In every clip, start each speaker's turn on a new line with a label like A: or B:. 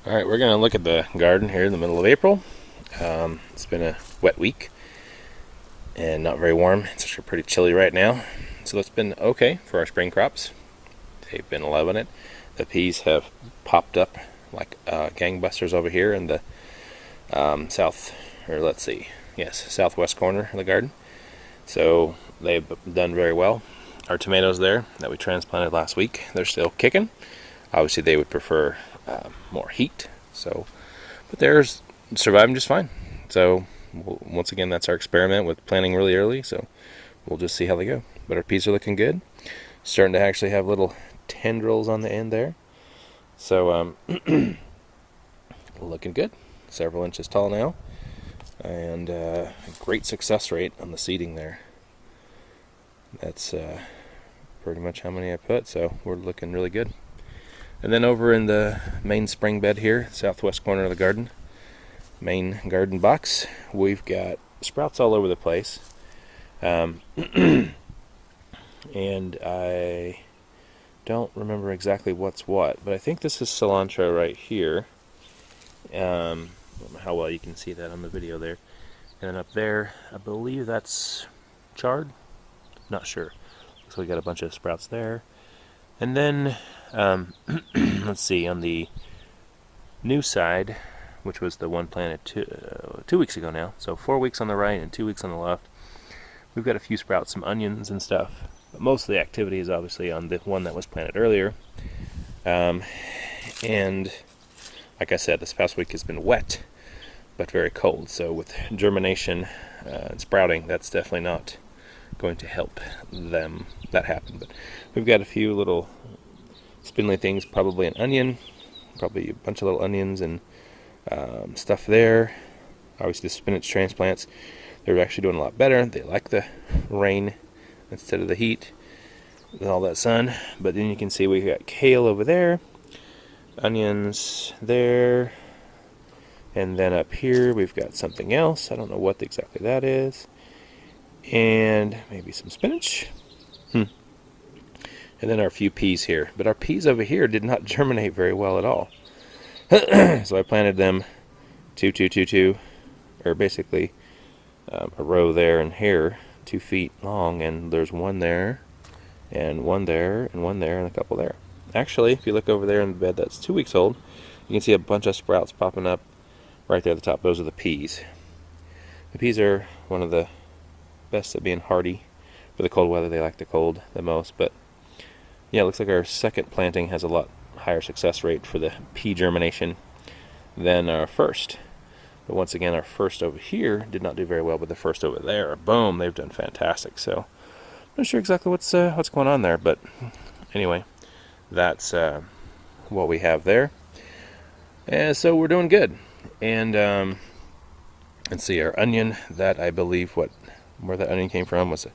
A: Alright, we're going to look at the garden here in the middle of April. It's been a wet week and not very warm. It's actually pretty chilly right now. So it's been okay for our spring crops. They've been loving it. The peas have popped up like gangbusters over here in the southwest corner of the garden. So they've done very well. Our tomatoes there that we transplanted last week, they're still kicking. Obviously they would prefer more heat, but they're surviving just fine. So once again, that's our experiment with planting really early, so we'll just see how they go. But our peas are looking good, starting to actually have little tendrils on the end there, so looking good. Several inches tall now, and a great success rate on the seeding there. That's pretty much how many I put, so we're looking really good. And then over in the main spring bed here, southwest corner of the garden, main garden box, we've got sprouts all over the place. And I don't remember exactly what's what, but I think this is cilantro right here. I don't know how well you can see that on the video there. And then up there, I believe that's chard. Not sure. So we got a bunch of sprouts there. And then, let's see, on the new side, which was the one planted 2 weeks ago now, so 4 weeks on the right and 2 weeks on the left, we've got a few sprouts, some onions and stuff. But most of the activity is obviously on the one that was planted earlier. And like I said, this past week has been wet, but very cold. So with germination and sprouting, that's definitely not going to help that happen. But we've got a few little spindly things, probably an onion, probably a bunch of little onions and stuff there. Obviously the spinach transplants, they're actually doing a lot better. They like the rain instead of the heat and all that sun. But then you can see we got kale over there, onions there, and then up here we've got something else. I don't know what exactly that is. And maybe some spinach. And then our few peas here. But our peas over here did not germinate very well at all. So I planted them 2, 2, 2, 2, or basically a row there and here, 2 feet long, and there's one there, and one there, and one there, and a couple there. Actually, if you look over there in the bed that's 2 weeks old, you can see a bunch of sprouts popping up right there at the top. Those are the peas. The peas are one of the best at being hardy for the cold weather. They like the cold the most. But yeah, it looks like our second planting has a lot higher success rate for the pea germination than our first. But once again, our first over here did not do very well, but the first over there, boom, they've done fantastic. So I'm not sure exactly what's going on there, but anyway, that's what we have there. And so we're doing good. And let's see, our onion, that I believe where that onion came from was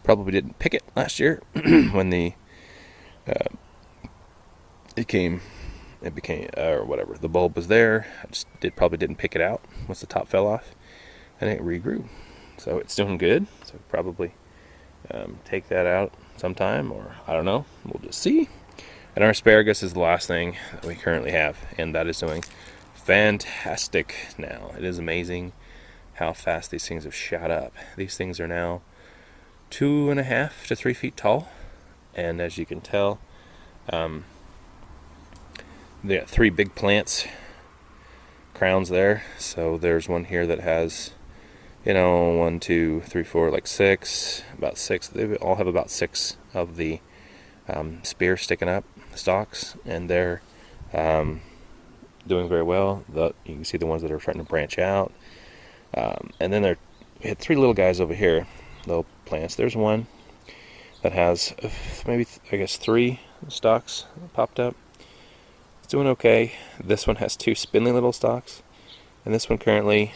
A: probably didn't pick it last year when it became or whatever, the bulb was there. I just probably didn't pick it out once the top fell off, and it regrew. So it's doing good. So probably take that out sometime, or I don't know. We'll just see. And our asparagus is the last thing that we currently have, and that is doing fantastic now. It is amazing how fast these things have shot up. These things are now 2.5 to 3 feet tall, and as you can tell, they got 3 big plants, crowns there. So there's one here that has, 1, 2, 3, 4, like 6, about 6. They all have about 6 of the spears sticking up, stalks, and they're doing very well. You can see the ones that are starting to branch out. And then we had 3 little guys over here, little plants. There's one that has maybe, 3 stalks popped up. It's doing okay. This one has 2 spindly little stalks. And this one currently,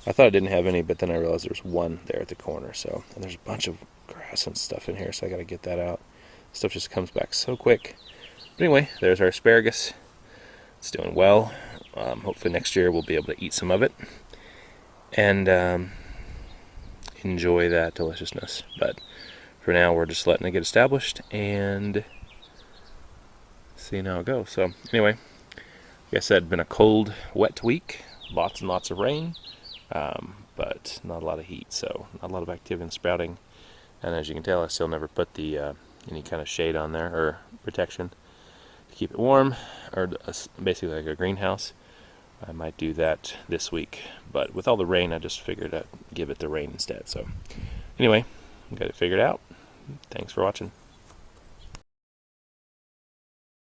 A: I thought it didn't have any, but then I realized there's one there at the corner. So, and there's a bunch of grass and stuff in here, so I got to get that out. Stuff just comes back so quick. But anyway, there's our asparagus. It's doing well. Hopefully next year we'll be able to eat some of it and enjoy that deliciousness. But for now, we're just letting it get established and seeing how it goes. So anyway, like I said, been a cold, wet week. Lots and lots of rain, but not a lot of heat, so not a lot of activity in sprouting. And as you can tell, I still never put the any kind of shade on there or protection to keep it warm, or basically like a greenhouse. I might do that this week, but with all the rain, I just figured I'd give it the rain instead. So anyway, got it figured out. Thanks for watching.